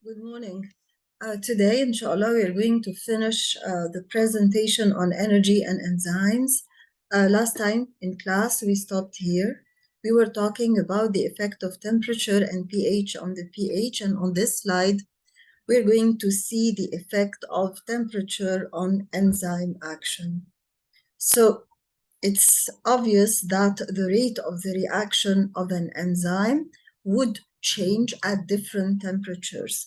Good morning. Today, inshallah, we are going to finish the presentation on energy and enzymes. Last time in class, we stopped here. We were talking about the effect of temperature and pH on the pH, and on this slide, we're going to see the effect of temperature on enzyme action. So it's obvious that the rate of the reaction of an enzyme would change at different temperatures.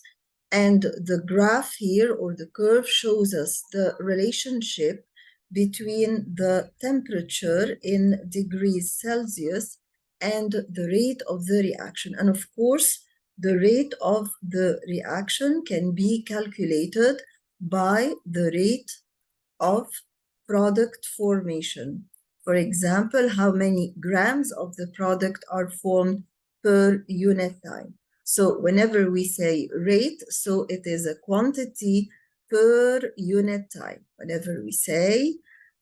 And the graph here, or the curve, shows us the relationship between the temperature in degrees Celsius and the rate of the reaction. And of course, the rate of the reaction can be calculated by the rate of product formation. For example, how many grams of the product are formed per unit time. So whenever we say rate, so it is a quantity per unit time. Whenever we say,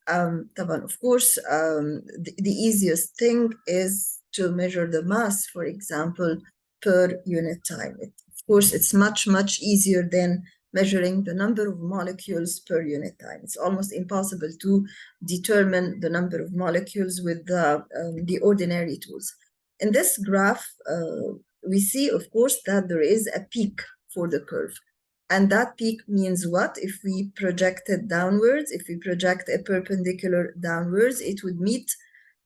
of course, the easiest thing is to measure the mass, for example, per unit time. Of course, it's much, much easier than measuring the number of molecules per unit time. It's almost impossible to determine the number of molecules with the ordinary tools. In this graph, we see, of course, that there is a peak for the curve. And that peak means what? If we project it downwards, if we project a perpendicular downwards, it would meet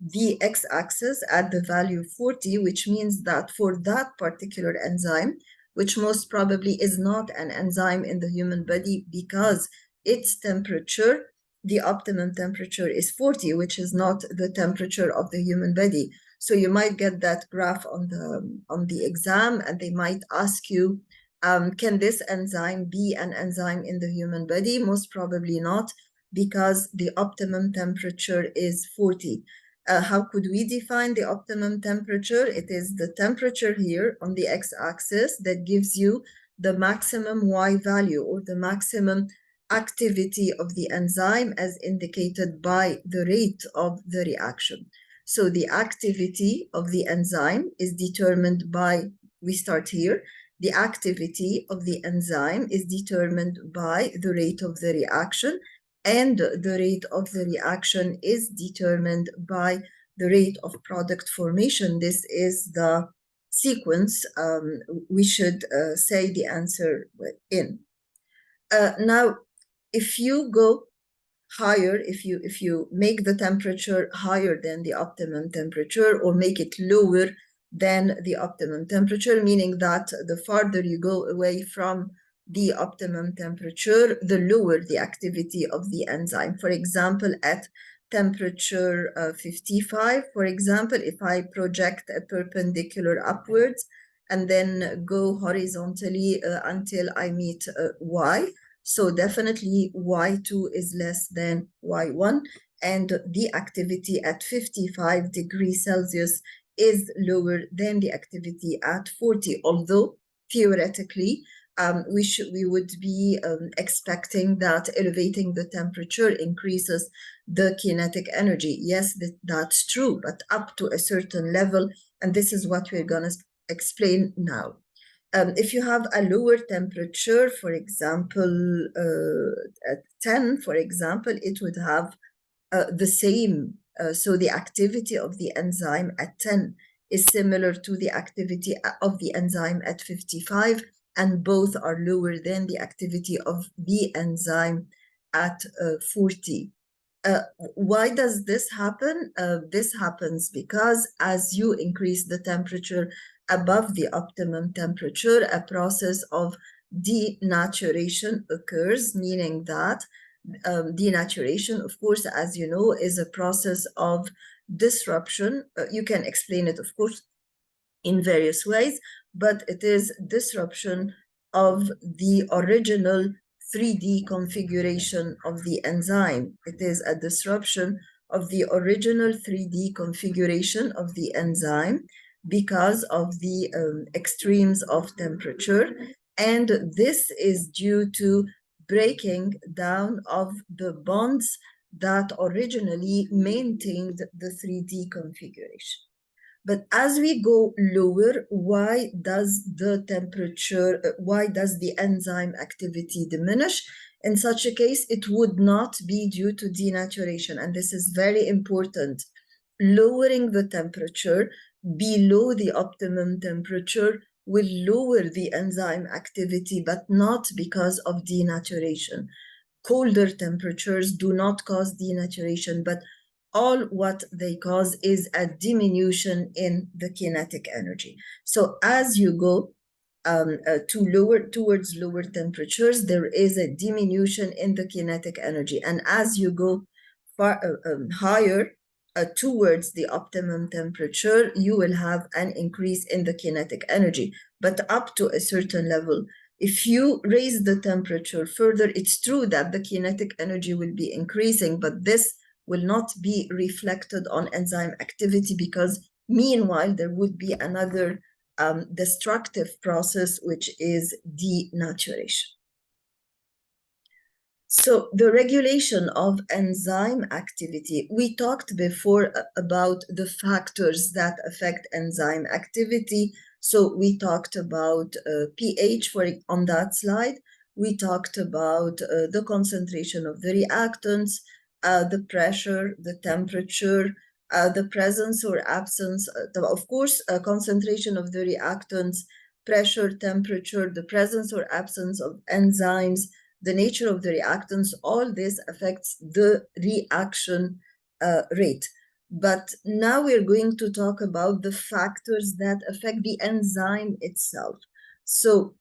the x-axis at the value 40, which means that for that particular enzyme, which most probably is not an enzyme in the human body because its temperature, the optimum temperature is 40, which is not the temperature of the human body. So you might get that graph on the exam, and they might ask you, can this enzyme be an enzyme in the human body? Most probably not, because the optimum temperature is 40. How could we define the optimum temperature? It is the temperature here on the x-axis that gives you the maximum Y value, or the maximum activity of the enzyme as indicated by the rate of the reaction. So the activity of the enzyme is determined by, we start here, the activity of the enzyme is determined by the rate of the reaction, and the rate of the reaction is determined by the rate of product formation. This is the sequence we should say the answer in. Now, if you go higher, if you make the temperature higher than the optimum temperature, or make it lower than the optimum temperature, meaning that the farther you go away from the optimum temperature, the lower the activity of the enzyme. For example, at temperature 55, for example, if I project a perpendicular upwards and then go horizontally until I meet Y, so definitely Y2 is less than Y1, and the activity at 55 degrees Celsius is lower than the activity at 40, although theoretically, we would be expecting that elevating the temperature increases the kinetic energy. Yes, that's true, but up to a certain level, and this is what we're going to explain now. If you have a lower temperature, for example, at 10, for example, it would have the same. So the activity of the enzyme at 10 is similar to the activity of the enzyme at 55, and both are lower than the activity of the enzyme at 40. Why does this happen? This happens because as you increase the temperature above the optimum temperature, a process of denaturation occurs, meaning that denaturation, of course, as you know, is a process of disruption. You can explain it, of course, in various ways, but it is disruption of the original 3D configuration of the enzyme. It is a disruption of the original 3D configuration of the enzyme because of the extremes of temperature. And this is due to breaking down of the bonds that originally maintained the 3D configuration. But as we go lower, why does the enzyme activity diminish? In such a case, it would not be due to denaturation. And this is very important. Lowering the temperature below the optimum temperature will lower the enzyme activity, but not because of denaturation. Colder temperatures do not cause denaturation, but all what they cause is a diminution in the kinetic energy. So as you go towards lower temperatures, there is a diminution in the kinetic energy. And as you go higher towards the optimum temperature, you will have an increase in the kinetic energy, but up to a certain level. If you raise the temperature further, it's true that the kinetic energy will be increasing, but this will not be reflected on enzyme activity because meanwhile, there would be another destructive process, which is denaturation. So the regulation of enzyme activity, we talked before about the factors that affect enzyme activity. So we talked about pH on that slide. We talked about the concentration of the reactants, the pressure, the temperature, the presence or absence, of course, concentration of the reactants, pressure, temperature, the presence or absence of enzymes, the nature of the reactants, all this affects the reaction rate. But now we're going to talk about the factors that affect the enzyme itself. So,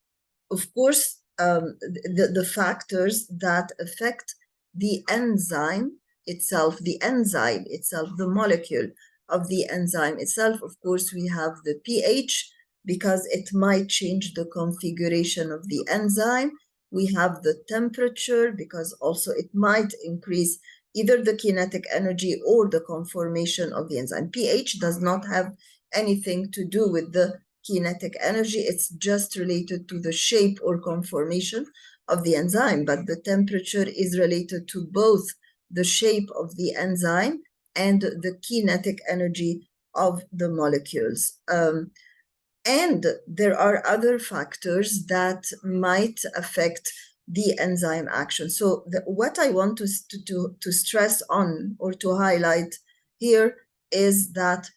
of course, the factors that affect the enzyme itself, the molecule of the enzyme itself, of course, we have the pH, because it might change the configuration of the enzyme. We have the temperature, because also it might increase either the kinetic energy or the conformation of the enzyme. pH does not have anything to do with the kinetic energy. It's just related to the shape or conformation of the enzyme, but the temperature is related to both the shape of the enzyme and the kinetic energy of the molecules. And there are other factors that might affect the enzyme action. So what I want to stress on or to highlight here is that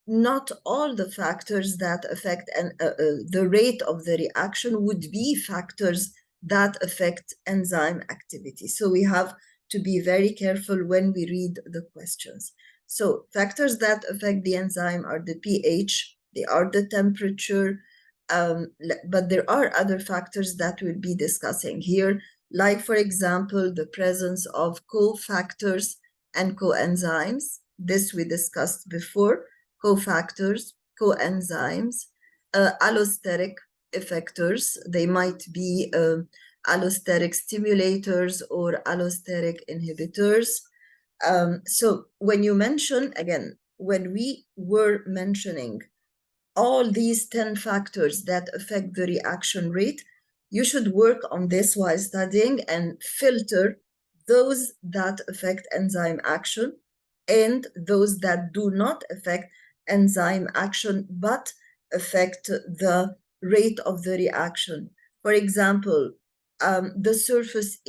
not all the factors that affect the rate of the reaction would be factors that affect enzyme activity. So we have to be very careful when we read the questions. So factors that affect the enzyme are the pH, they are the temperature, but there are other factors that we'll be discussing here, like, for example, the presence of cofactors and coenzymes. This we discussed before, cofactors, coenzymes, allosteric effectors. They might be allosteric stimulators or allosteric inhibitors. So when you mention, again, when we were mentioning all these 10 factors that affect the reaction rate, you should work on this while studying and filter those that affect enzyme action and those that do not affect enzyme action but affect the rate of the reaction. For example, the surface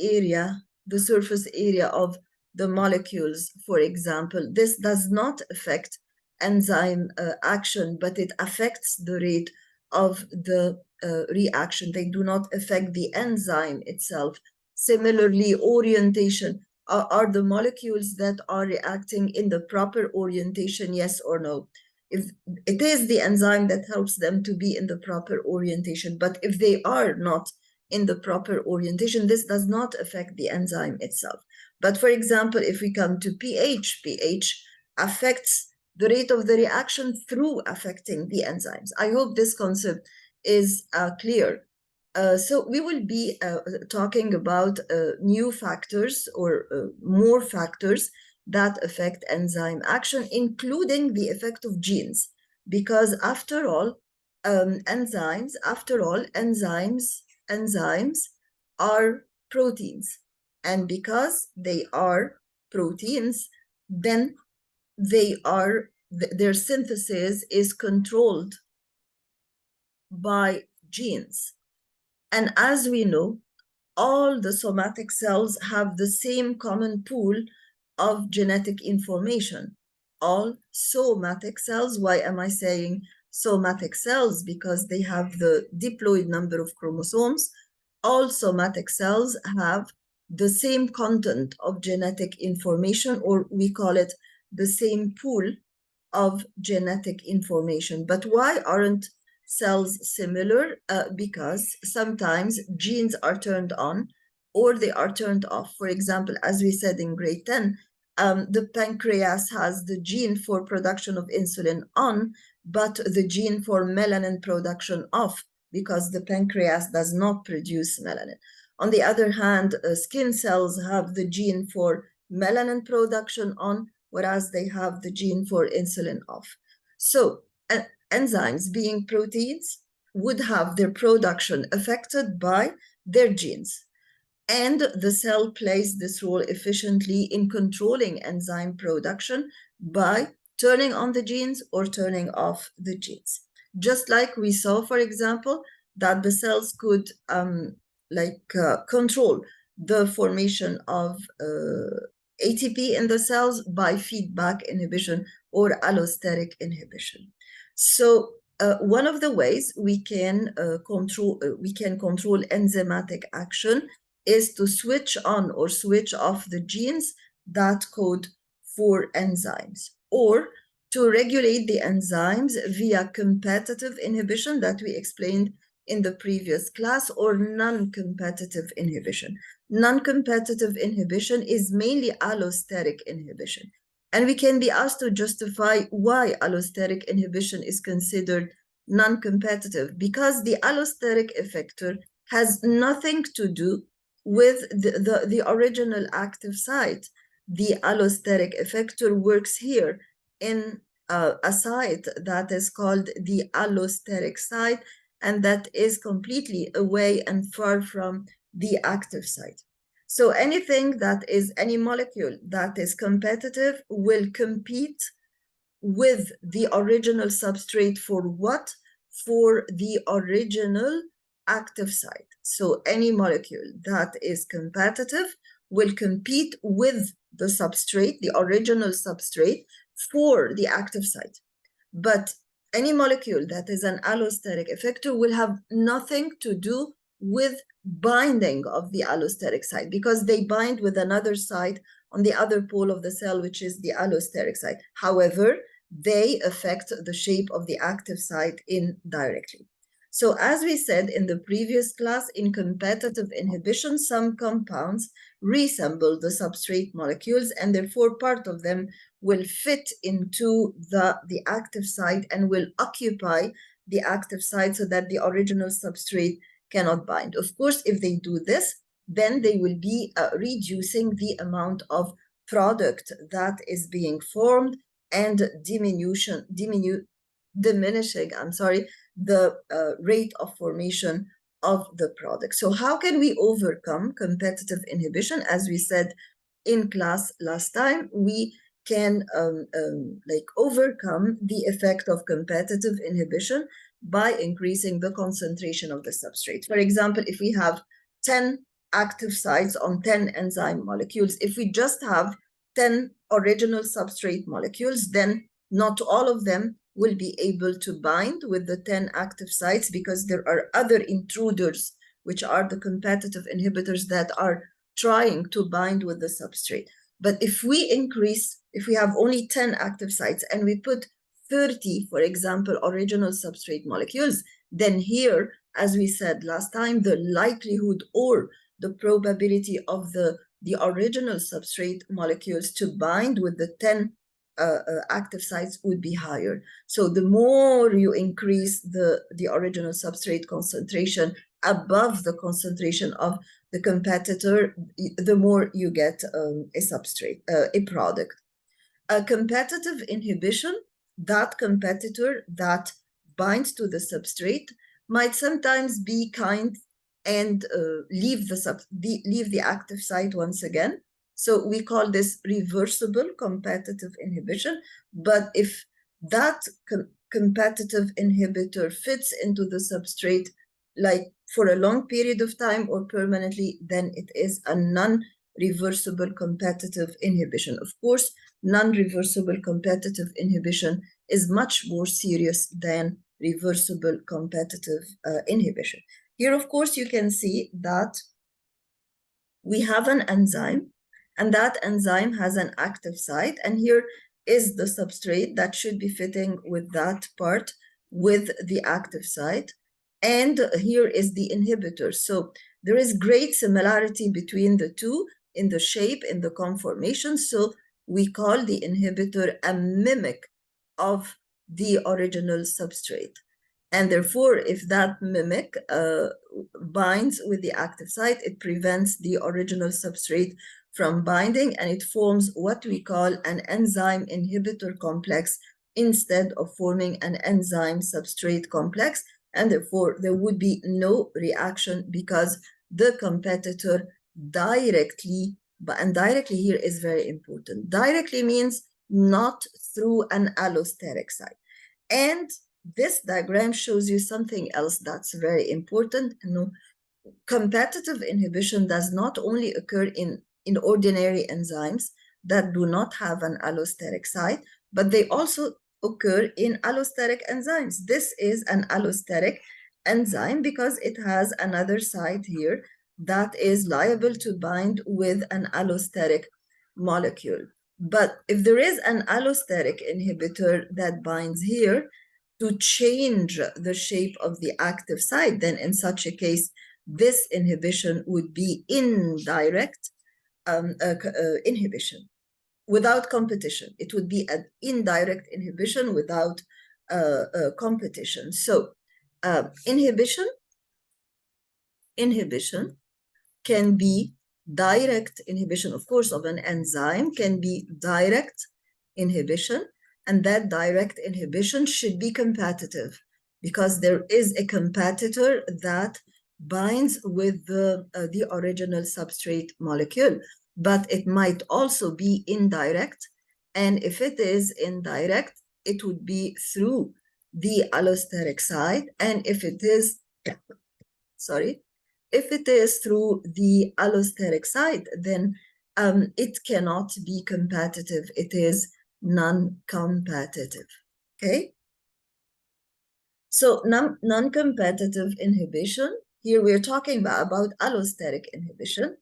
area of the molecules, for example, this does not affect enzyme action, but it affects the rate of the reaction. They do not affect the enzyme itself. Similarly, orientation. Are the molecules that are reacting in the proper orientation, yes or no? If it is the enzyme that helps them to be in the proper orientation, but if they are not in the proper orientation, this does not affect the enzyme itself. But for example, if we come to pH, pH affects the rate of the reaction through affecting the enzymes. I hope this concept is clear. So we will be talking about new factors or more factors that affect enzyme action, including the effect of genes, because after all, enzymes are proteins, and because they are proteins, then they are their synthesis is controlled by genes. And as we know, all the somatic cells have the same common pool of genetic information. All somatic cells. Why am I saying somatic cells? Because they have the diploid number of chromosomes. All somatic cells have the same content of genetic information, or we call it the same pool of genetic information. But why aren't cells similar? Because sometimes genes are turned on or they are turned off. For example, as we said in grade 10, the pancreas has the gene for production of insulin on, but the gene for melanin production off, because the pancreas does not produce melanin. On the other hand, skin cells have the gene for melanin production on, whereas they have the gene for insulin off. So enzymes, being proteins, would have their production affected by their genes. And the cell plays this role efficiently in controlling enzyme production by turning on the genes or turning off the genes. Just like we saw, for example, that the cells could control the formation of ATP in the cells by feedback inhibition or allosteric inhibition. So one of the ways we can control enzymatic action is to switch on or switch off the genes that code for enzymes, or to regulate the enzymes via competitive inhibition that we explained in the previous class, or non-competitive inhibition. Non-competitive inhibition is mainly allosteric inhibition. And we can be asked to justify why allosteric inhibition is considered non-competitive, because the allosteric effector has nothing to do with the original active site. The allosteric effector works here in a site that is called the allosteric site, and that is completely away and far from the active site. So anything that is, any molecule that is competitive will compete with the original substrate for what? For the original active site. So any molecule that is competitive will compete with the substrate, the original substrate, for the active site. But any molecule that is an allosteric effector will have nothing to do with binding of the allosteric site, because they bind with another site on the other pole of the cell, which is the allosteric site. However, they affect the shape of the active site indirectly. So as we said in the previous class, in competitive inhibition, some compounds resemble the substrate molecules, and therefore part of them will fit into the active site and will occupy the active site so that the original substrate cannot bind. Of course, if they do this, then they will be reducing the amount of product that is being formed and diminishing the rate of formation of the product. So how can we overcome competitive inhibition? As we said in class last time, we can overcome the effect of competitive inhibition by increasing the concentration of the substrate. For example, if we have 10 active sites on 10 enzyme molecules, if we just have 10 original substrate molecules, then not all of them will be able to bind with the 10 active sites, because there are other intruders, which are the competitive inhibitors that are trying to bind with the substrate. But if we have only 10 active sites and we put 30, for example, original substrate molecules, then here, as we said last time, the likelihood or the probability of the original substrate molecules to bind with the 10 active sites would be higher. So the more you increase the original substrate concentration above the concentration of the competitor, the more you get a substrate, a product. A competitive inhibition, that competitor that binds to the substrate might sometimes be kind and leave the active site once again. So we call this reversible competitive inhibition. But if that competitive inhibitor fits into the substrate like for a long period of time or permanently, then it is a non-reversible competitive inhibition. Of course, non-reversible competitive inhibition is much more serious than reversible competitive inhibition. Here, of course, you can see that we have an enzyme, and that enzyme has an active site, and here is the substrate that should be fitting with that part with the active site, and here is the inhibitor. So there is great similarity between the two in the shape, in the conformation, so we call the inhibitor a mimic of the original substrate. And therefore, if that mimic binds with the active site, it prevents the original substrate from binding, and it forms what we call an enzyme inhibitor complex instead of forming an enzyme substrate complex. And therefore, there would be no reaction because the competitor directly, and directly here is very important. Directly means not through an allosteric site. And this diagram shows you something else that's very important. Competitive inhibition does not only occur in ordinary enzymes that do not have an allosteric site, but they also occur in allosteric enzymes. This is an allosteric enzyme because it has another site here that is liable to bind with an allosteric molecule. But if there is an allosteric inhibitor that binds here to change the shape of the active site, then in such a case, this inhibition would be indirect inhibition without competition. It would be an indirect inhibition without competition. So inhibition can be direct inhibition, of course, of an enzyme can be direct inhibition, and that direct inhibition should be competitive because there is a competitor that binds with the original substrate molecule, but it might also be indirect. And if it is indirect, it would be through the allosteric site. And if it is, if it is through the allosteric site, then it cannot be competitive. It is non-competitive, okay? So non-competitive inhibition, here we're talking about allosteric inhibition.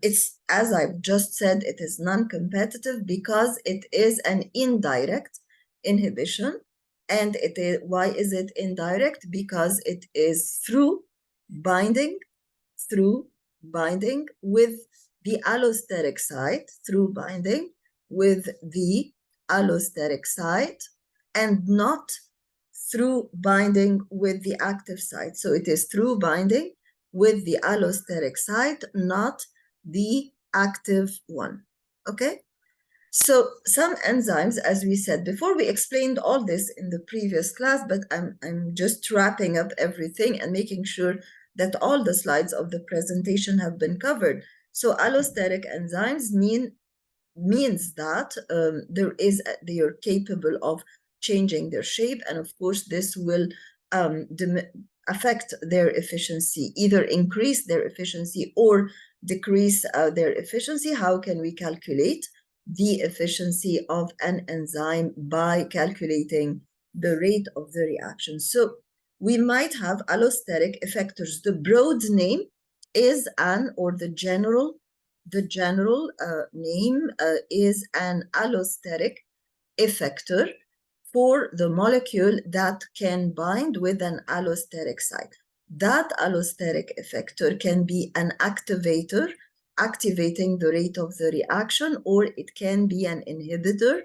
It's, as I've just said, it is non-competitive because it is an indirect inhibition. And it is, why is it indirect? Because it is through binding with the allosteric site, and not through binding with the active site. So it is through binding with the allosteric site, not the active one, okay? So some enzymes, as we said before, we explained all this in the previous class, but I'm just wrapping up everything and making sure that all the slides of the presentation have been covered. So allosteric enzymes means that they are capable of changing their shape, and of course this will affect their efficiency, either increase their efficiency or decrease their efficiency. How can we calculate the efficiency of an enzyme? By calculating the rate of the reaction. So we might have allosteric effectors. The broad name is the general name is an allosteric effector for the molecule that can bind with an allosteric site. That allosteric effector can be an activator, activating the rate of the reaction, or it can be an inhibitor,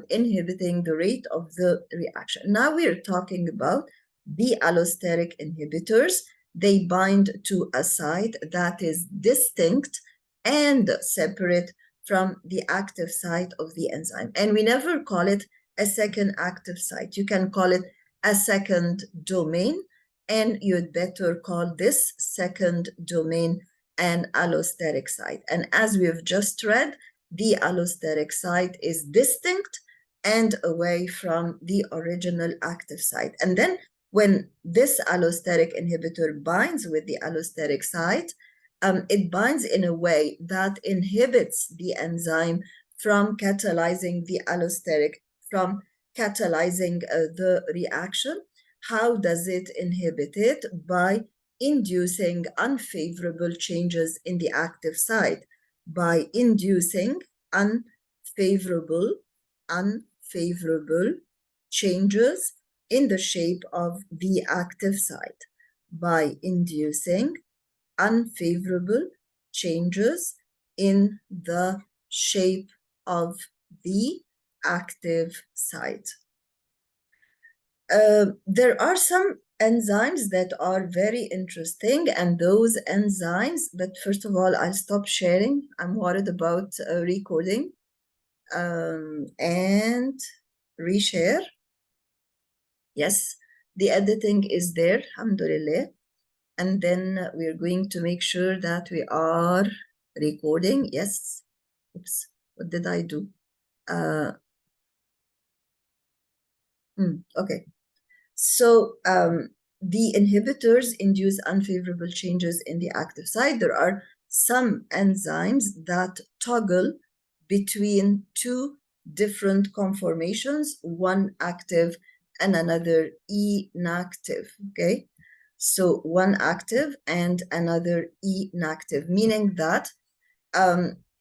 inhibiting the rate of the reaction. Now we're talking about the allosteric inhibitors. They bind to a site that is distinct and separate from the active site of the enzyme. And we never call it a second active site. You can call it a second domain, and you'd better call this second domain an allosteric site. And as we have just read, the allosteric site is distinct and away from the original active site. And then when this allosteric inhibitor binds with the allosteric site, it binds in a way that inhibits the enzyme from catalyzing the allosteric, from catalyzing the reaction. How does it inhibit it? By inducing unfavorable changes in the active site, by inducing unfavorable changes in the shape of the active site, by inducing unfavorable changes in the shape of the active site. There are some enzymes that are very interesting, and those enzymes, but first of all, I'll stop sharing. I'm worried about recording. And reshare. Yes, the editing is there, alhamdulillah. And then we're going to make sure that we are recording. Yes. Oops, what did I do? Okay. So the inhibitors induce unfavorable changes in the active site. There are some enzymes that toggle between two different conformations, one active and another inactive, okay? So one active and another inactive, meaning that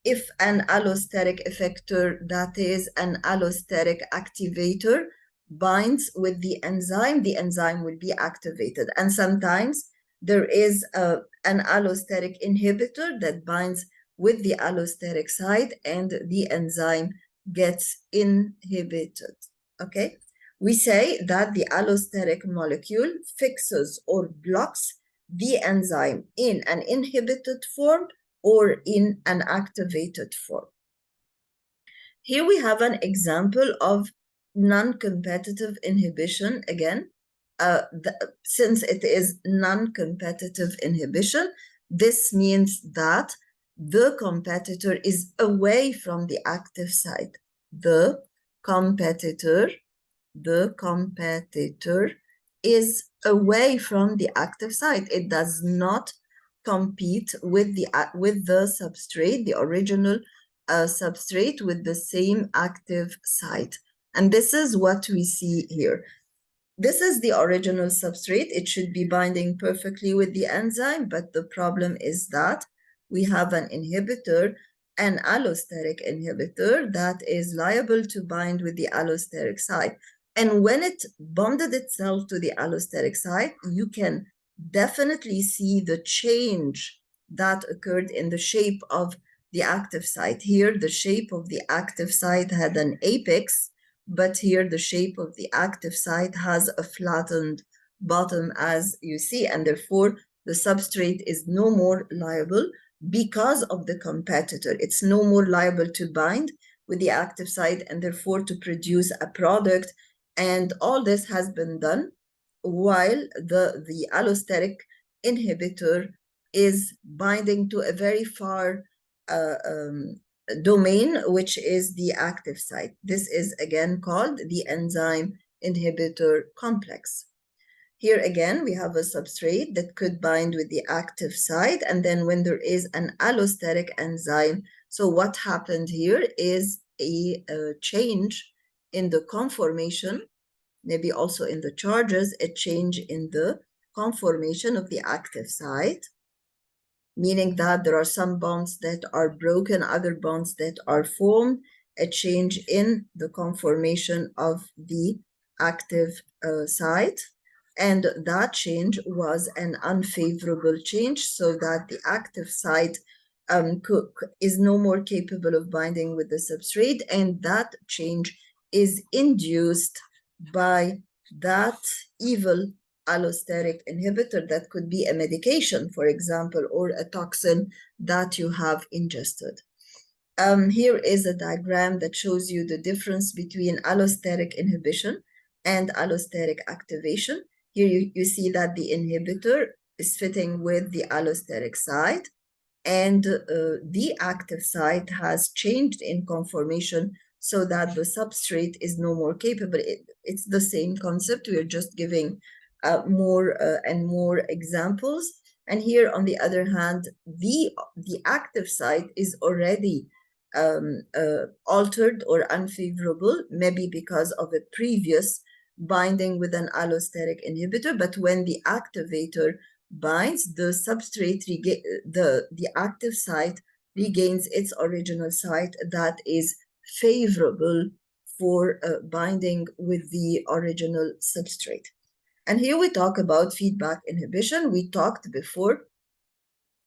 if an allosteric effector, that is an allosteric activator, binds with the enzyme will be activated. And sometimes there is an allosteric inhibitor that binds with the allosteric site and the enzyme gets inhibited, okay? We say that the allosteric molecule fixes or blocks the enzyme in an inhibited form or in an activated form. Here we have an example of non-competitive inhibition again. Since it is non-competitive inhibition, this means that the competitor is away from the active site. The competitor is away from the active site. It does not compete with the substrate, the original substrate with the same active site. And this is what we see here. This is the original substrate. It should be binding perfectly with the enzyme, but the problem is that we have an inhibitor, an allosteric inhibitor, that is liable to bind with the allosteric site. And when it bonded itself to the allosteric site, you can definitely see the change that occurred in the shape of the active site. Here, the shape of the active site had an apex, but here the shape of the active site has a flattened bottom, as you see, and therefore the substrate is no more liable because of the competitor. It's no more liable to bind with the active site and therefore to produce a product. And all this has been done while the allosteric inhibitor is binding to a very far domain, which is the active site. This is again called the enzyme inhibitor complex. Here again, we have a substrate that could bind with the active site, and then when there is an allosteric enzyme, so what happened here is a change in the conformation, maybe also in the charges, a change in the conformation of the active site, meaning that there are some bonds that are broken, other bonds that are formed, a change in the conformation of the active site. And that change was an unfavorable change, so that the active site is no more capable of binding with the substrate, and that change is induced by that evil allosteric inhibitor that could be a medication, for example, or a toxin that you have ingested. Here is a diagram that shows you the difference between allosteric inhibition and allosteric activation. Here you see that the inhibitor is fitting with the allosteric site, and the active site has changed in conformation so that the substrate is no more capable. It's the same concept. We're just giving more and more examples. And here, on the other hand, the active site is already altered or unfavorable, maybe because of a previous binding with an allosteric inhibitor. But when the activator binds, the substrate, the active site regains its original site that is favorable for binding with the original substrate. And here we talk about feedback inhibition. We talked before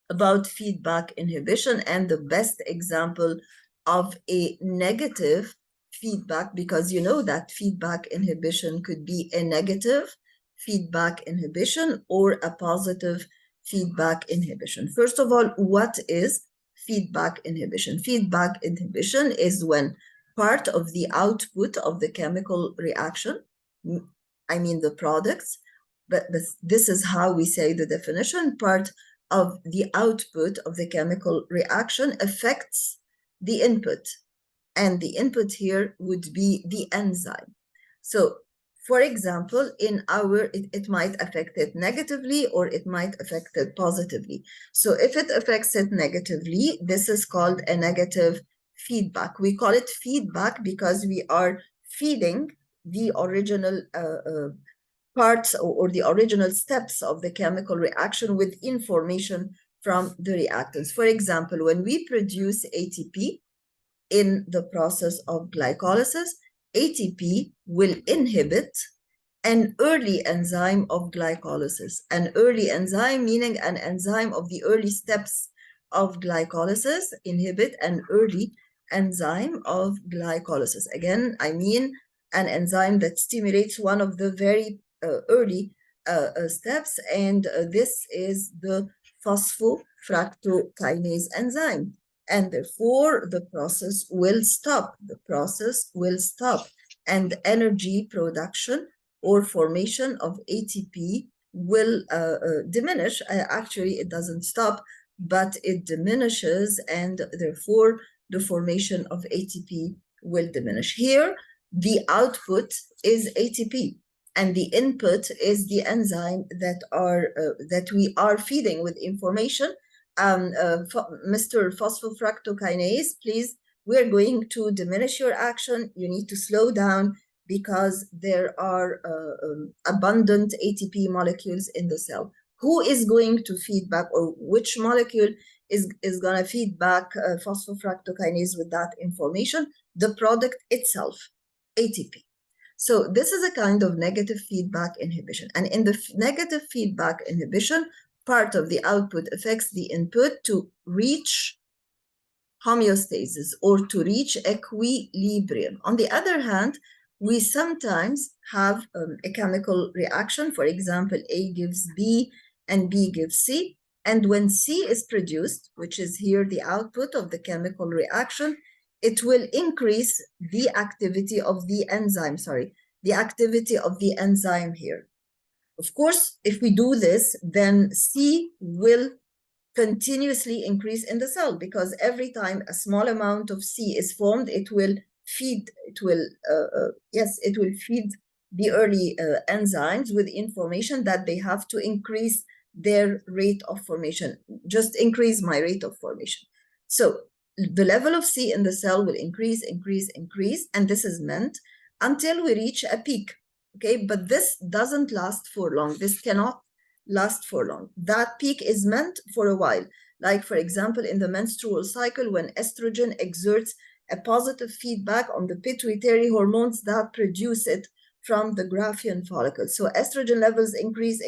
about feedback inhibition and the best example of a negative feedback, because you know that feedback inhibition could be a negative feedback inhibition or a positive feedback inhibition. First of all, what is feedback inhibition? Feedback inhibition is when part of the output of the chemical reaction, I mean the products, but this is how we say the definition, part of the output of the chemical reaction affects the input. And the input here would be the enzyme. So, for example, it might affect it negatively or it might affect it positively. So if it affects it negatively, this is called a negative feedback. We call it feedback because we are feeding the original parts or the original steps of the chemical reaction with information from the reactants. For example, when we produce ATP in the process of glycolysis, ATP will inhibit an early enzyme of glycolysis. An early enzyme, meaning an enzyme of the early steps of glycolysis, inhibit an early enzyme of glycolysis. Again, I mean an enzyme that stimulates one of the very early steps, and this is the phosphofructokinase enzyme. And therefore, the process will stop. The process will stop, and energy production or formation of ATP will diminish. Actually, it doesn't stop, but it diminishes, and therefore the formation of ATP will diminish. Here, the output is ATP, and the input is the enzyme that we are feeding with information. Mr. Phosphofructokinase, please, we're going to diminish your action. You need to slow down because there are abundant ATP molecules in the cell. Who is going to feed back, or which molecule is going to feed back phosphofructokinase with that information? The product itself, ATP. So this is a kind of negative feedback inhibition. And in the negative feedback inhibition, part of the output affects the input to reach homeostasis or to reach equilibrium. On the other hand, we sometimes have a chemical reaction. For example, A gives B and B gives C. And when C is produced, which is here the output of the chemical reaction, it will increase the activity of the enzyme, the activity of the enzyme here. Of course, if we do this, then C will continuously increase in the cell, because every time a small amount of C is formed, it will feed the early enzymes with information that they have to increase their rate of formation. Just increase my rate of formation. So the level of C in the cell will increase, and this is meant until we reach a peak. Okay, but this doesn't last for long. This cannot last for long. That peak is meant for a while. Like, for example, in the menstrual cycle, when estrogen exerts a positive feedback on the pituitary hormones that produce it from the Graafian follicle. So estrogen levels increase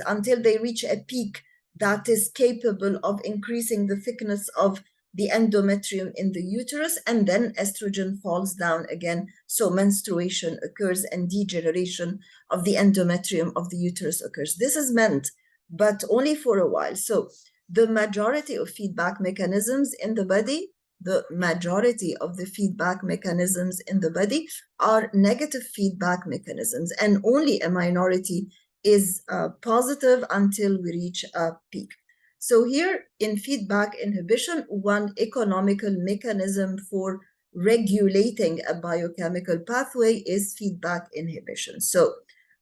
until they reach a peak that is capable of increasing the thickness of the endometrium in the uterus, and then estrogen falls down again. So menstruation occurs and degeneration of the endometrium of the uterus occurs. This is meant, but only for a while. So the majority of feedback mechanisms in the body, are negative feedback mechanisms, and only a minority is positive until we reach a peak. So here in feedback inhibition, one economical mechanism for regulating a biochemical pathway is feedback inhibition. So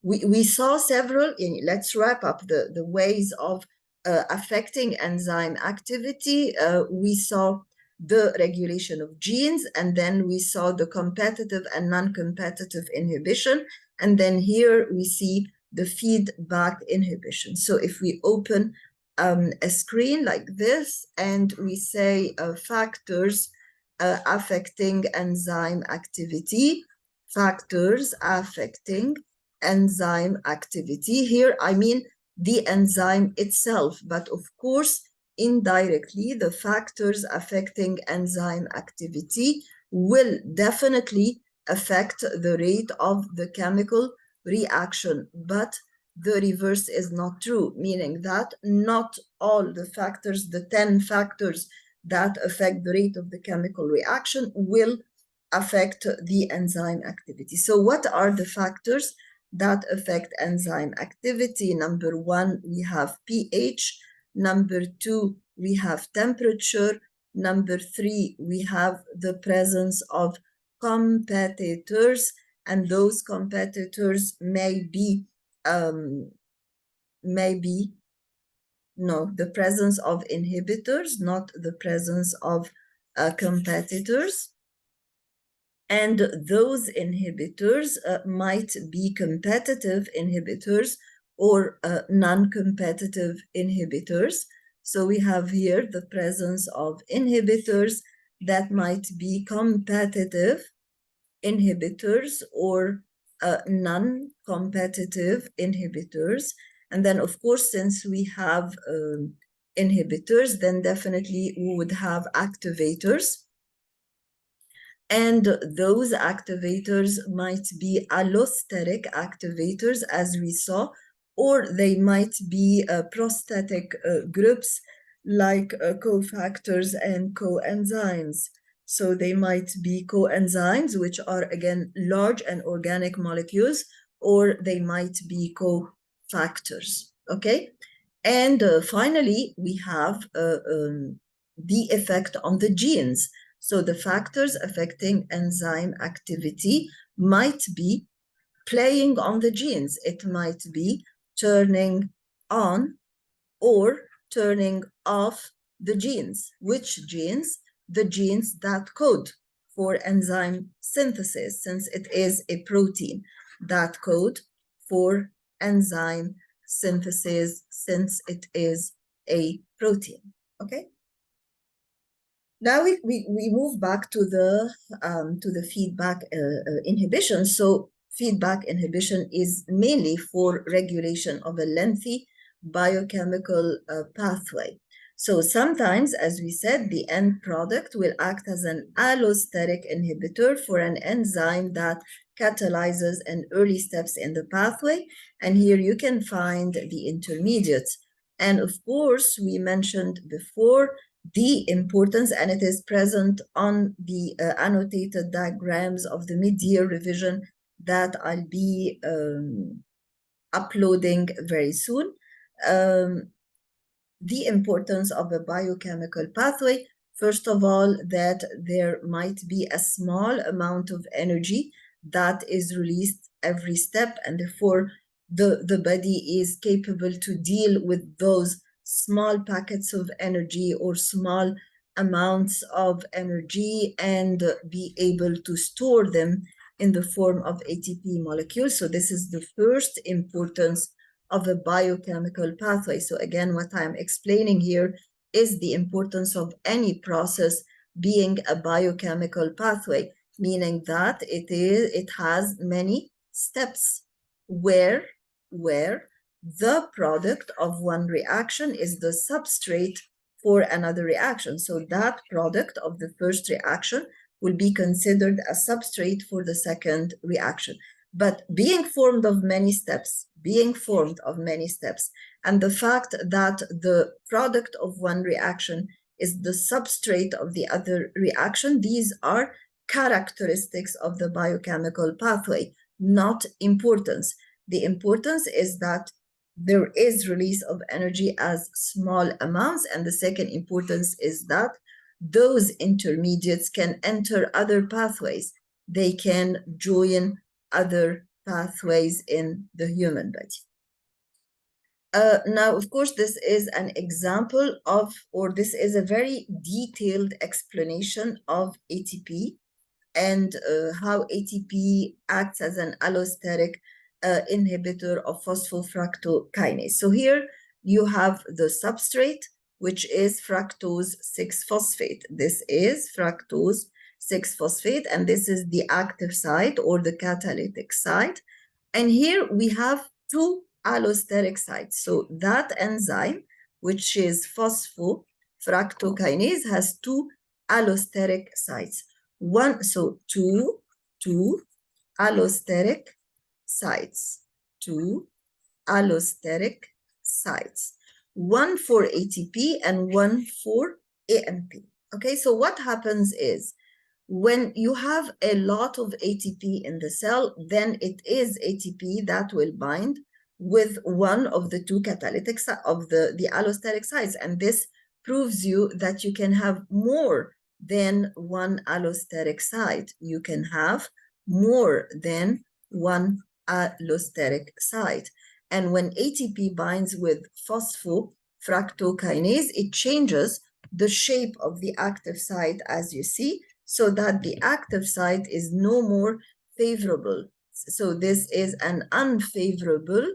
we saw several, let's wrap up the ways of affecting enzyme activity. We saw the regulation of genes, and then we saw the competitive and non-competitive inhibition. And then here we see the feedback inhibition. So if we open a screen like this and we say factors affecting enzyme activity, factors affecting enzyme activity. Here, I mean the enzyme itself, but of course, indirectly, the factors affecting enzyme activity will definitely affect the rate of the chemical reaction, but the reverse is not true, meaning that not all the factors, the 10 factors that affect the rate of the chemical reaction, will affect the enzyme activity. So what are the factors that affect enzyme activity? Number one, we have pH. Number two, we have temperature. Number three, we have the presence of competitors, and those competitors may be the presence of inhibitors, not the presence of competitors. And those inhibitors might be competitive inhibitors or non-competitive inhibitors. So we have here the presence of inhibitors that might be competitive inhibitors or non-competitive inhibitors. And then, of course, since we have inhibitors, then definitely we would have activators. And those activators might be allosteric activators, as we saw, or they might be prosthetic groups like cofactors and coenzymes. So they might be coenzymes, which are, again, large and organic molecules, or they might be cofactors, okay? And finally, we have the effect on the genes. So the factors affecting enzyme activity might be playing on the genes. It might be turning on or turning off the genes. Which genes? The genes that code for enzyme synthesis, since it is a protein, that code for enzyme synthesis, since it is a protein, okay? Now we move back to the feedback inhibition. So feedback inhibition is mainly for regulation of a lengthy biochemical pathway. So sometimes, as we said, the end product will act as an allosteric inhibitor for an enzyme that catalyzes in early steps in the pathway. And here you can find the intermediates. And of course, we mentioned before the importance, and it is present on the annotated diagrams of the mid-year revision that I'll be uploading very soon. The importance of a biochemical pathway, first of all, that there might be a small amount of energy that is released every step, and therefore the body is capable to deal with those small packets of energy or small amounts of energy and be able to store them in the form of ATP molecules. So this is the first importance of a biochemical pathway. So again, what I'm explaining here is the importance of any process being a biochemical pathway, meaning that it has many steps where the product of one reaction is the substrate for another reaction. So that product of the first reaction will be considered a substrate for the second reaction. But being formed of many steps, and the fact that the product of one reaction is the substrate of the other reaction, these are characteristics of the biochemical pathway, not importance. The importance is that there is release of energy as small amounts, and the second importance is that those intermediates can enter other pathways. They can join other pathways in the human body. Now, of course, this is an example of, or this is a very detailed explanation of ATP and how ATP acts as an allosteric inhibitor of phosphofructokinase. So here you have the substrate, which is fructose 6-phosphate. This is fructose 6-phosphate, and this is the active site or the catalytic site. And here we have two allosteric sites. So that enzyme, which is phosphofructokinase, has two allosteric sites. Two allosteric sites, two allosteric sites, one for ATP and one for AMP. Okay, so what happens is when you have a lot of ATP in the cell, then it is ATP that will bind with one of the two catalytic of the allosteric sites, and this proves you that you can have more than one allosteric site. You can have more than one allosteric site. And when ATP binds with phosphofructokinase, it changes the shape of the active site, as you see, so that the active site is no more favorable. So this is an unfavorable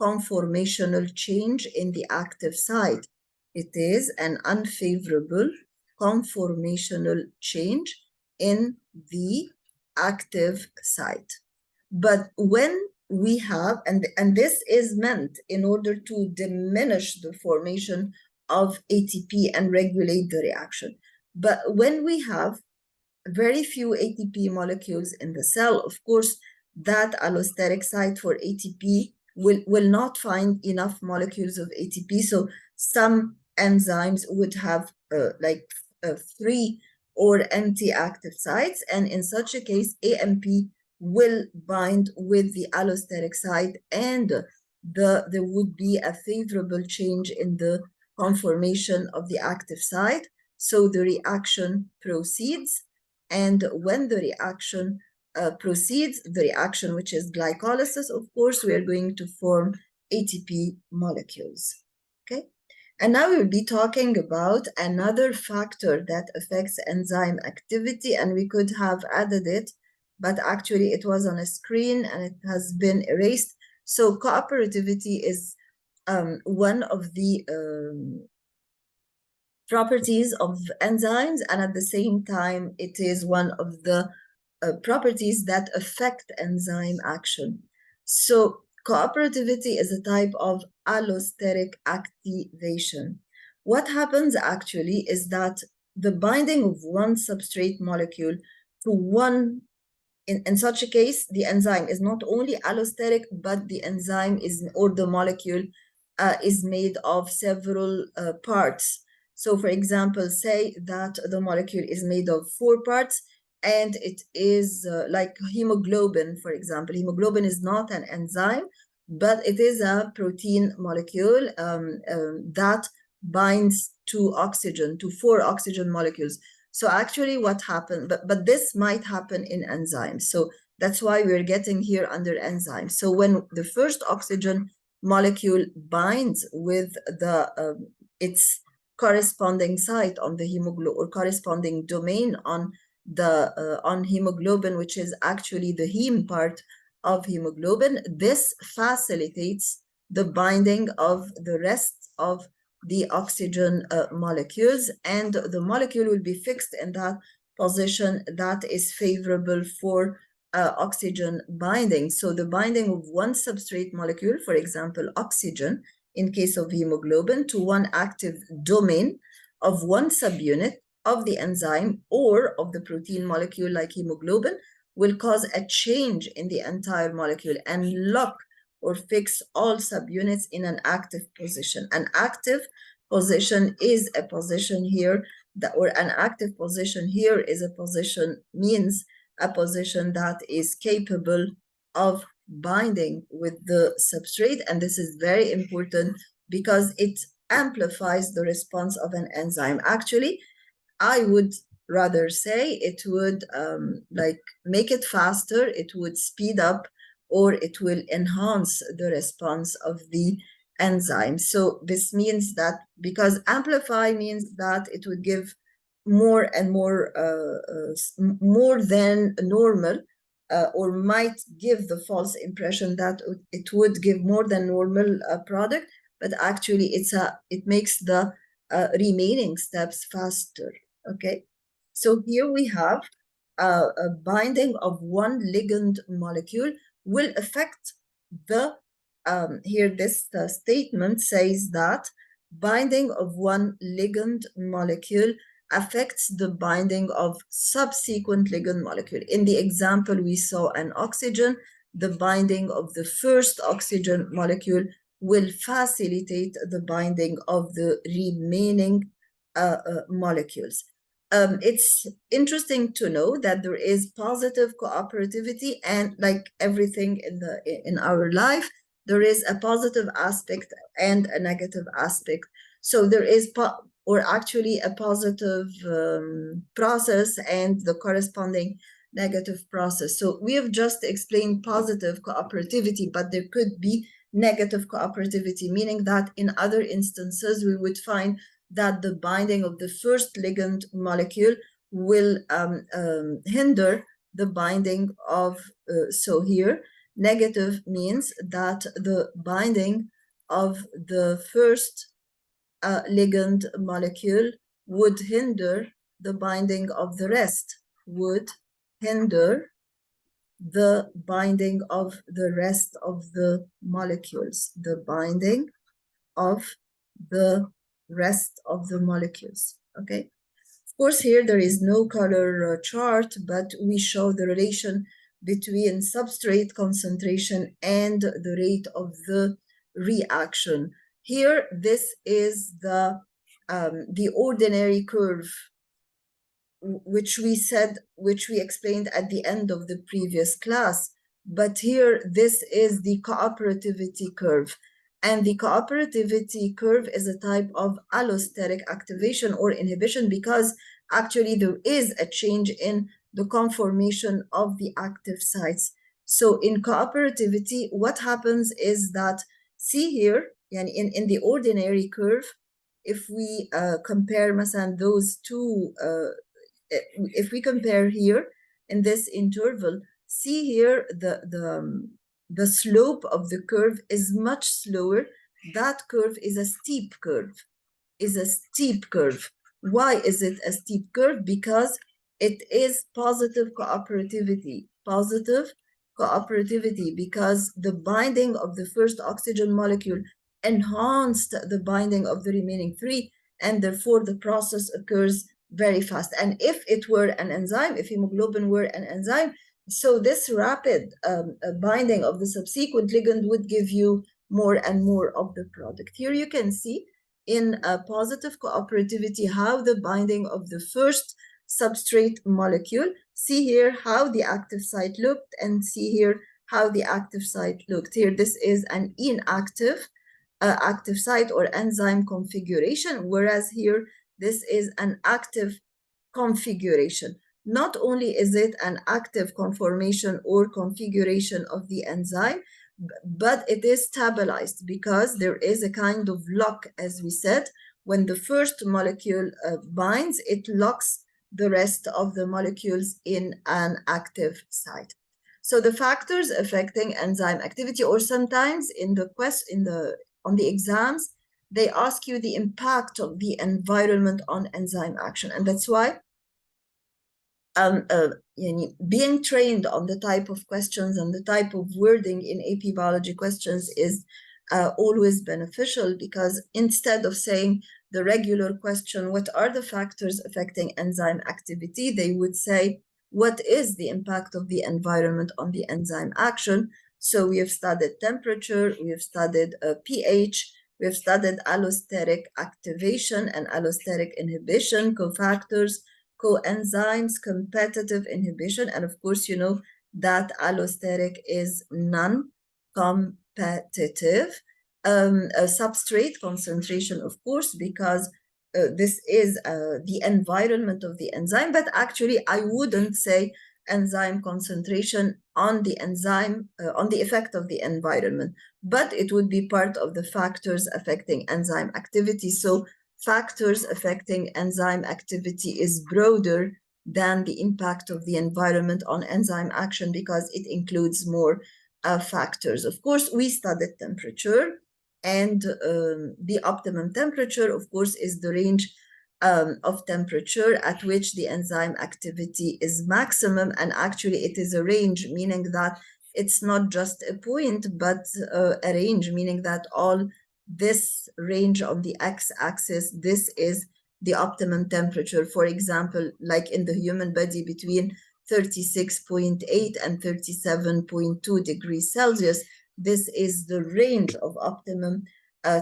conformational change in the active site. It is an unfavorable conformational change in the active site. But when we have, and this is meant in order to diminish the formation of ATP and regulate the reaction. But when we have very few ATP molecules in the cell, of course, that allosteric site for ATP will not find enough molecules of ATP. So some enzymes would have free or empty active sites. And in such a case, AMP will bind with the allosteric site, and there would be a favorable change in the conformation of the active site. So the reaction proceeds. And when the reaction proceeds, the reaction, which is glycolysis, of course, we are going to form ATP molecules. Okay. And now we'll be talking about another factor that affects enzyme activity, and we could have added it, but actually it was on a screen and it has been erased. So cooperativity is one of the properties of enzymes, and at the same time, it is one of the properties that affect enzyme action. So cooperativity is a type of allosteric activation. What happens actually is that the binding of one substrate molecule to one, in such a case, the enzyme is not only allosteric, but the enzyme is, or the molecule is made of several parts. So for example, say that the molecule is made of 4 parts, and it is like hemoglobin, for example. Hemoglobin is not an enzyme, but it is a protein molecule that binds to oxygen, to 4 oxygen molecules. So actually what happened, but this might happen in enzymes. So that's why we're getting here under enzymes. So when the first oxygen molecule binds with the its corresponding site on the hemoglobin, or corresponding domain on the on hemoglobin, which is actually the heme part of hemoglobin, this facilitates the binding of the rest of the oxygen molecules, and the molecule will be fixed in that position that is favorable for oxygen binding. So the binding of one substrate molecule, for example, oxygen, in case of hemoglobin, to one active domain of one subunit of the enzyme or of the protein molecule like hemoglobin, will cause a change in the entire molecule and lock or fix all subunits in an active position. An active position is a position here, or an active position here is a position, means a position that is capable of binding with the substrate. And this is very important because it amplifies the response of an enzyme. Actually, I would rather say it would like make it faster, it would speed up, or it will enhance the response of the enzyme. So this means that, because amplify means that it would give more and more, more than normal, or might give the false impression that it would give more than normal product, but actually it makes the remaining steps faster. Okay, so here we have a binding of one ligand molecule will affect the, here this statement says that binding of one ligand molecule affects the binding of subsequent ligand molecule. In the example, we saw an oxygen. The binding of the first oxygen molecule will facilitate the binding of the remaining molecules. It's interesting to know that there is positive cooperativity, and like everything in our life, there is a positive aspect and a negative aspect. So there is or actually a positive process and the corresponding negative process. So we have just explained positive cooperativity, but there could be negative cooperativity, meaning that in other instances we would find that the binding of the first ligand molecule will hinder the binding of, so here, negative means that the binding of the first ligand molecule would hinder the binding of the rest, would hinder the binding of the rest of the molecules, the binding of the rest of the molecules. Okay, of course here there is no color chart, but we show the relation between substrate concentration and the rate of the reaction. Here this is the ordinary curve, which we explained at the end of the previous class, but here this is the cooperativity curve. And the cooperativity curve is a type of allosteric activation or inhibition, because actually there is a change in the conformation of the active sites. So in cooperativity, what happens is that, see here, in the ordinary curve, if we compare those two, if we compare here in this interval, see here the slope of the curve is much slower. That curve is a steep curve, Why is it a steep curve? Because it is positive cooperativity, because the binding of the first oxygen molecule enhanced the binding of the remaining three, and therefore the process occurs very fast. And if it were an enzyme, if hemoglobin were an enzyme, so this rapid binding of the subsequent ligand would give you more and more of the product. Here you can see in a positive cooperativity how the binding of the first substrate molecule, see here how the active site looked, and see here how the active site looked. Here this is an inactive active site or enzyme configuration, whereas here this is an active configuration. Not only is it an active conformation or configuration of the enzyme, but it is stabilized, because there is a kind of lock, as we said. When the first molecule binds, it locks the rest of the molecules in an active site. So the factors affecting enzyme activity, or sometimes on the exams, they ask you the impact of the environment on enzyme action. And that's why being trained on the type of questions and the type of wording in AP biology questions is always beneficial, because instead of saying the regular question, what are the factors affecting enzyme activity, they would say, what is the impact of the environment on the enzyme action? So we have studied temperature, we have studied pH, we have studied allosteric activation and allosteric inhibition, cofactors, coenzymes, competitive inhibition, and of course, you know that allosteric is non-competitive. a substrate concentration, of course, because this is the environment of the enzyme, but actually I wouldn't say enzyme concentration on the enzyme, on the effect of the environment, but it would be part of the factors affecting enzyme activity. So factors affecting enzyme activity is broader than the impact of the environment on enzyme action because it includes more factors. Of course, we studied temperature, and the optimum temperature, of course, is the range of temperature at which the enzyme activity is maximum. And actually, it is a range, meaning that it's not just a point, but a range, meaning that all this range on the x-axis, this is the optimum temperature. For example, like in the human body, between 36.8 and 37.2 degrees Celsius, this is the range of optimum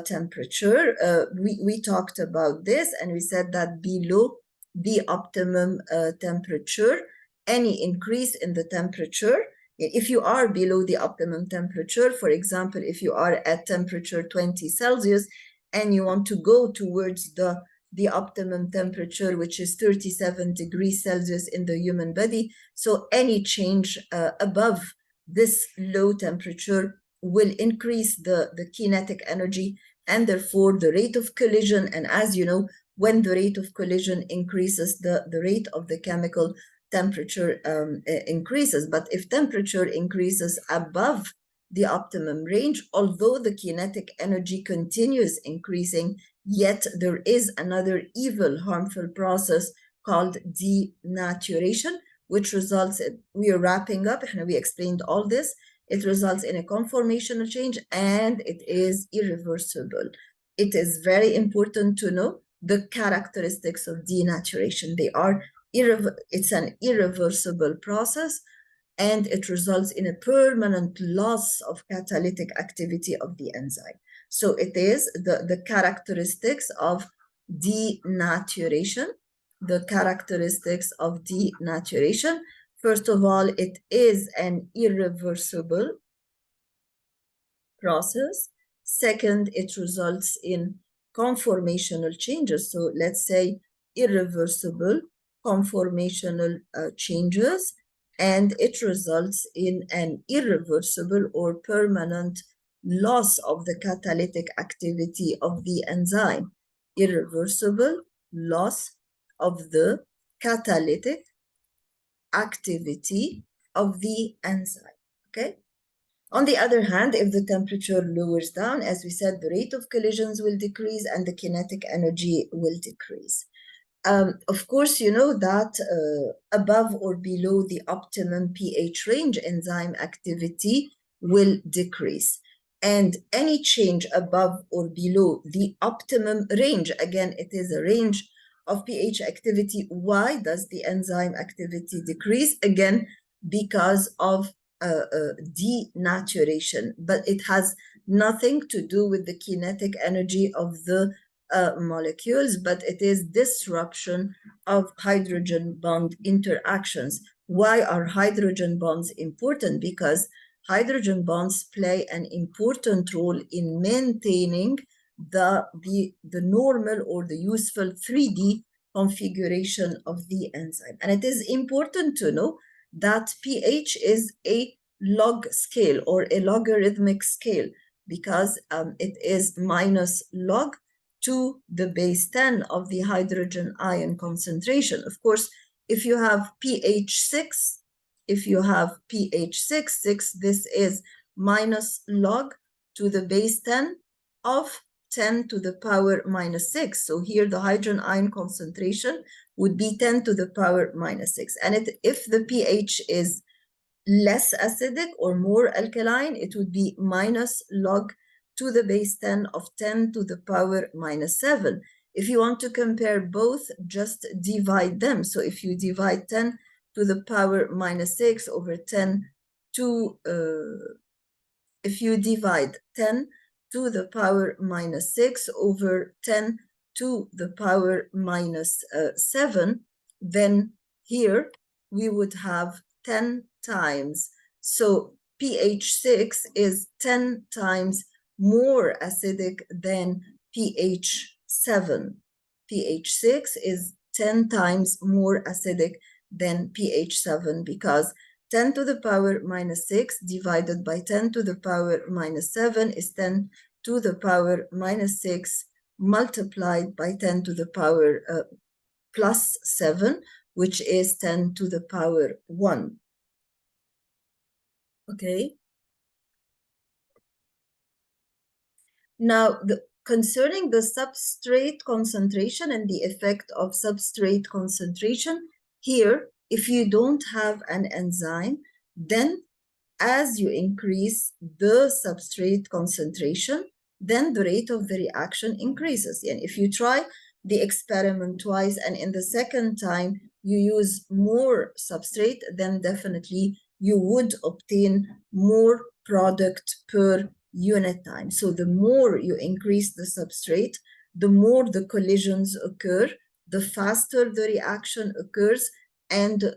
temperature. We talked about this, and we said that below the optimum temperature, any increase in the temperature, if you are below the optimum temperature, for example, if you are at temperature 20 Celsius and you want to go towards the optimum temperature, which is 37 degrees Celsius in the human body, so any change above this low temperature will increase the kinetic energy and therefore the rate of collision. And as you know, when the rate of collision increases, the rate of the chemical temperature increases. But if temperature increases above the optimum range, although the kinetic energy continues increasing, yet there is another evil, harmful process called denaturation, which results in, we are wrapping up, and we explained all this. It results in a conformational change, and it is irreversible. It is very important to know the characteristics of denaturation. They are it's an irreversible process, and it results in a permanent loss of catalytic activity of the enzyme. So it is the characteristics of denaturation. The characteristics of denaturation. First of all, it is an irreversible process. Second, it results in conformational changes. So let's say irreversible conformational changes, and it results in an irreversible or permanent loss of the catalytic activity of the enzyme. Irreversible loss of the catalytic activity of the enzyme, okay? On the other hand, if the temperature lowers down, as we said, the rate of collisions will decrease and the kinetic energy will decrease. Of course, you know that above or below the optimum pH range, enzyme activity will decrease. And any change above or below the optimum range, again, it is a range of pH activity. Why does the enzyme activity decrease? Again, because of denaturation, but it has nothing to do with the kinetic energy of the molecules, but it is disruption of hydrogen bond interactions. Why are hydrogen bonds important? Because hydrogen bonds play an important role in maintaining the normal or the useful 3D configuration of the enzyme. And it is important to know that pH is a log scale or a logarithmic scale, because it is minus log to the base 10 of the hydrogen ion concentration. Of course, if you have pH 6, this is minus log to the base 10 of 10 to the power minus 6. So here the hydrogen ion concentration would be 10 to the power minus 6. And if the pH is less acidic or more alkaline, it would be minus log to the base 10 of 10 to the power minus 7. If you want to compare both, just divide them. So if you divide 10 to the power minus 6 over 10 to, if you divide 10 to the power minus 6 over 10 to the power minus 7, then here we would have 10 times. So pH 6 is 10 times more acidic than pH 7. pH 6 is 10 times more acidic than pH 7 because 10 to the power minus 6 divided by 10 to the power minus 7 is 10 to the power minus 6 multiplied by 10 to the power plus 7, which is 10 to the power 1. Okay. Now, concerning the substrate concentration and the effect of substrate concentration, here, if you don't have an enzyme, then as you increase the substrate concentration, then the rate of the reaction increases. And if you try the experiment twice and in the second time you use more substrate, then definitely you would obtain more product per unit time. So the more you increase the substrate, the more the collisions occur, the faster the reaction occurs. And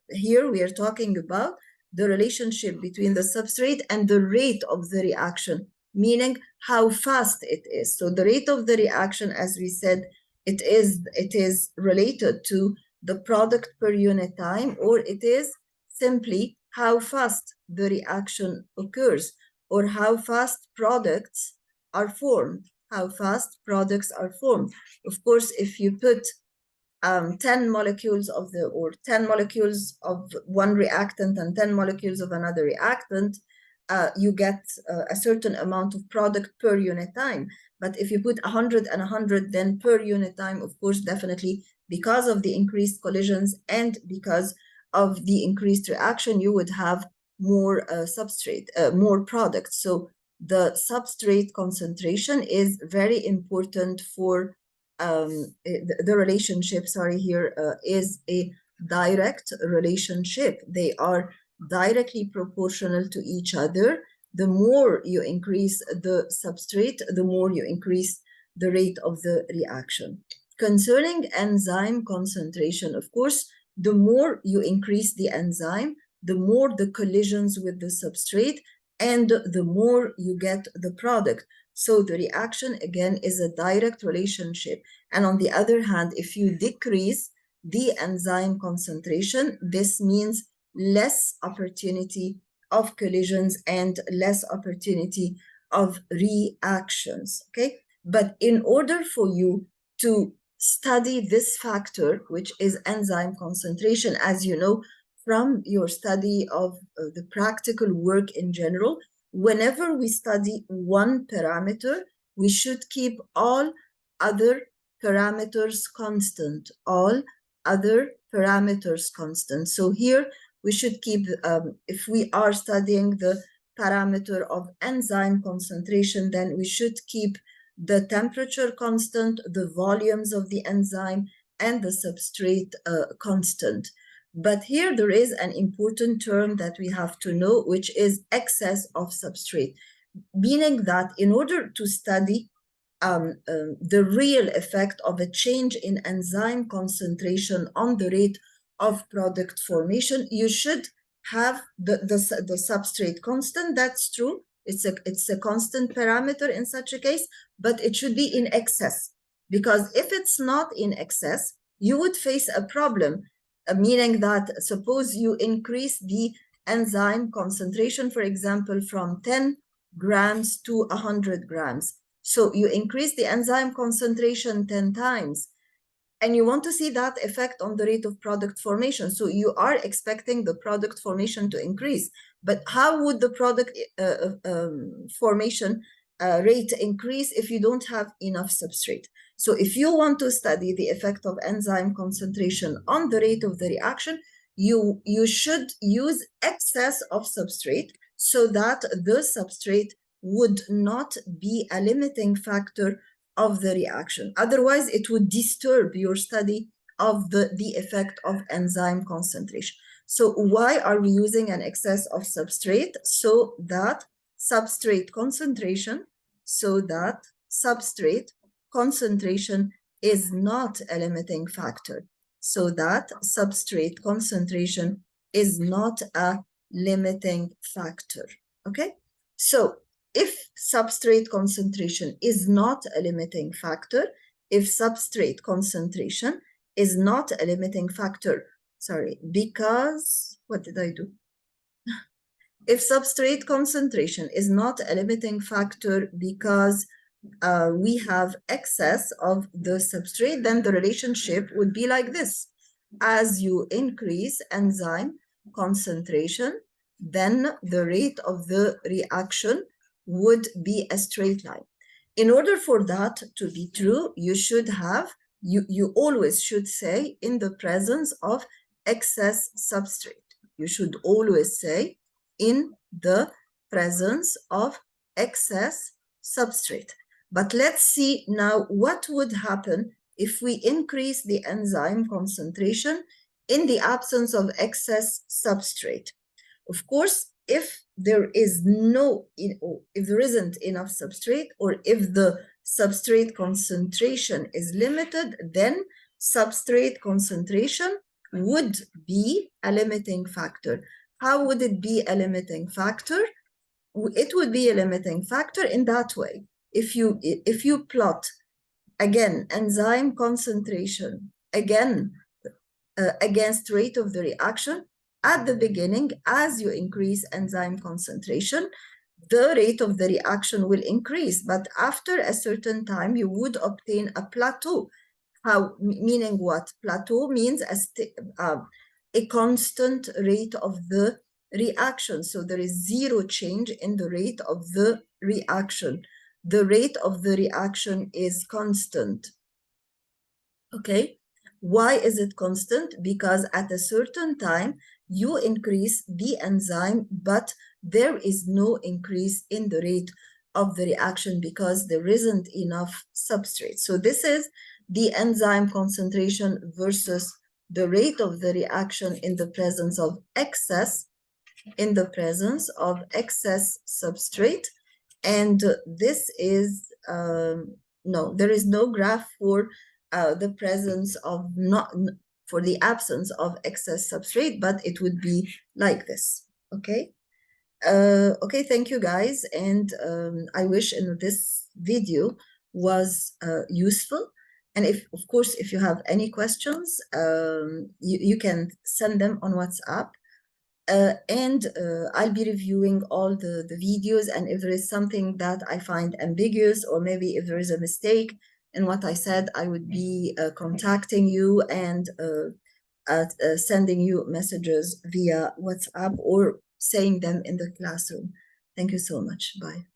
here we are talking about the relationship between the substrate and the rate of the reaction, meaning how fast it is. So the rate of the reaction, as we said, it is related to the product per unit time, or it is simply how fast the reaction occurs, or how fast products are formed, how fast products are formed. Of course, if you put 10 molecules of 10 molecules of one reactant and 10 molecules of another reactant, you get a certain amount of product per unit time. But if you put 100 and 100, then per unit time, of course, definitely, because of the increased collisions and because of the increased reaction, you would have more substrate, more product. So the substrate concentration is very important for the relationship, here is a direct relationship. They are directly proportional to each other. The more you increase the substrate, the more you increase the rate of the reaction. Concerning enzyme concentration, of course, the more you increase the enzyme, the more the collisions with the substrate, and the more you get the product. So the reaction, again, is a direct relationship. And on the other hand, if you decrease the enzyme concentration, this means less opportunity of collisions and less opportunity of reactions, okay? But in order for you to study this factor, which is enzyme concentration, as you know, from your study of the practical work in general, whenever we study one parameter, we should keep all other parameters constant, all other parameters constant. So here we should keep, if we are studying the parameter of enzyme concentration, then we should keep the temperature constant, the volumes of the enzyme, and the substrate constant. But here there is an important term that we have to know, which is excess of substrate, meaning that in order to study the real effect of a change in enzyme concentration on the rate of product formation, you should have the substrate constant. That's true. It's a constant parameter in such a case, but it should be in excess, because if it's not in excess, you would face a problem, meaning that suppose you increase the enzyme concentration, for example, from 10 grams to 100 grams. So you increase the enzyme concentration 10 times, and you want to see that effect on the rate of product formation. So you are expecting the product formation to increase. But how would the product formation rate increase if you don't have enough substrate? So if you want to study the effect of enzyme concentration on the rate of the reaction, you should use excess of substrate so that the substrate would not be a limiting factor of the reaction. Otherwise, it would disturb your study of the effect of enzyme concentration. So why are we using an excess of substrate? So that substrate concentration is not a limiting factor. So that substrate concentration is not a limiting factor. Okay? So if substrate concentration is not a limiting factor, if substrate concentration is not a limiting factor, sorry, because, what did I do? If substrate concentration is not a limiting factor because we have excess of the substrate, then the relationship would be like this. As you increase enzyme concentration, then the rate of the reaction would be a straight line. In order for that to be true, you should have, you always should say in the presence of excess substrate. You should always say in the presence of excess substrate. But let's see now what would happen if we increase the enzyme concentration in the absence of excess substrate. Of course, if there isn't enough substrate, or if the substrate concentration is limited, then substrate concentration would be a limiting factor. How would it be a limiting factor? It would be a limiting factor in that way. If you plot, again, enzyme concentration, again, against rate of the reaction, at the beginning, as you increase enzyme concentration, the rate of the reaction will increase, but after a certain time, you would obtain a plateau. Meaning what? Plateau means a constant rate of the reaction. So there is zero change in the rate of the reaction. The rate of the reaction is constant. Okay? Why is it constant? Because at a certain time, you increase the enzyme, but there is no increase in the rate of the reaction because there isn't enough substrate. So this is the enzyme concentration versus the rate of the reaction in the presence of excess, substrate. And this is, no, there is no graph for the presence of for the absence of excess substrate, but it would be like this, okay? Okay, thank you guys, and I wish this video was useful. And of course, if you have any questions, you can send them on WhatsApp. I'll be reviewing all the videos, and if there is something that I find ambiguous, or maybe if there is a mistake in what I said, I would be contacting you and sending you messages via WhatsApp or saying them in the classroom. Thank you so much. Bye.